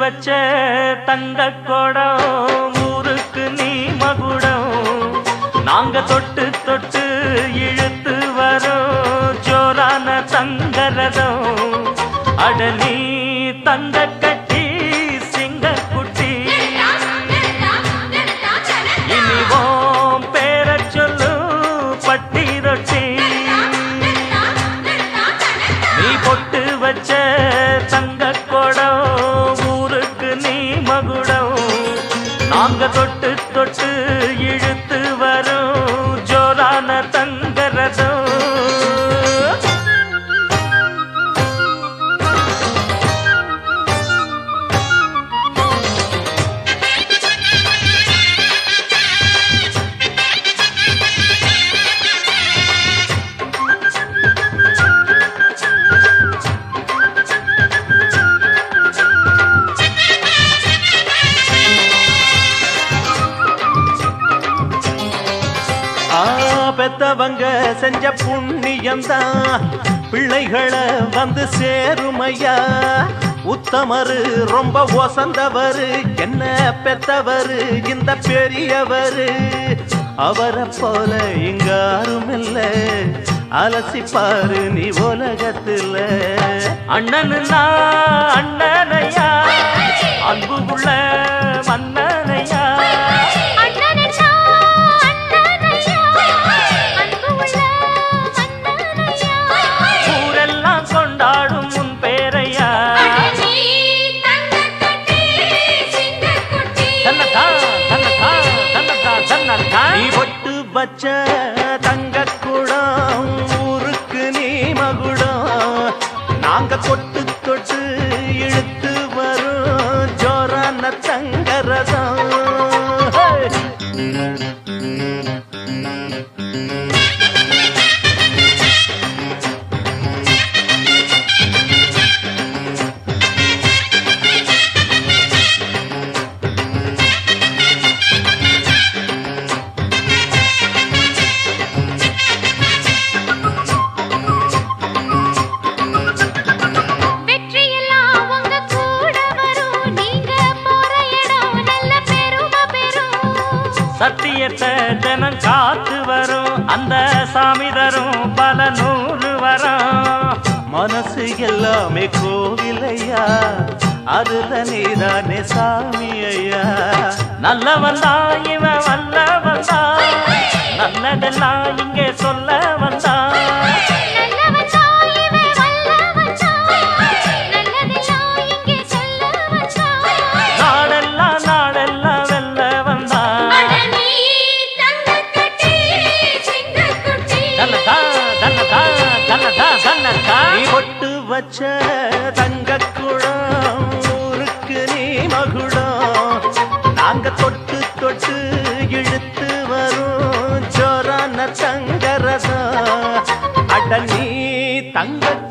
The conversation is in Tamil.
வச்ச தங்க கொடம் ஊருக்கு நீ மகுடம் நாங்க தொட்டு தொட்டு இழுத்து வரோம் ஜோரான தங்கரதம் அடனி தங்க கட்டி சிங்க குட்டி இனிவோம் பேர சொல்லு பட்டி ரொட்டி நீ பொட்டு வச்ச தங்க கொடம் ஊருக்கு நீ மகுடம் நாங்க தொட்டு தொட்டு இழுத்து வரும் ஜோரான தங்கரதம் பெத்தவங்க செஞ்ச புண்ணியம்தான் பிள்ளைகளை வந்து சேருமையா உத்தமரு ரொம்ப ஒசந்தவரு என்ன பெத்தவரு இந்த பெரியவரு அவரை போல இங்க யாருமில்ல அலசிப்பாரு நீ உலகத்துல அண்ணனுன்னா அண்ணனையா அன்பு உள்ள மன்னனையா வச்ச தங்க குடம் ஊருக்கு நீ மகுடம் நாங்க கொட்டு தொட்டு இழுத்து வரும் ஜோரான தங்கரதம் சத்தியத்தை தினம் காத்து வரும் அந்த சாமி தரும் பல நூறு வரும் மனசு எல்லாமே கோவிலையா அதுல நீதானே சாமி ஐயா நல்லவன் தான் இவன் வல்லவன் தான் நல்லதெல்லாம் இங்கே சொல்ல வந்தான் பொட்டு வச்ச தங்க குடம் ஊருக்கு நீ மகுடம் நாங்க தொட்டு தொட்டு இழுத்து வரும் ஜோரான தங்கரதம் அட நீ தங்க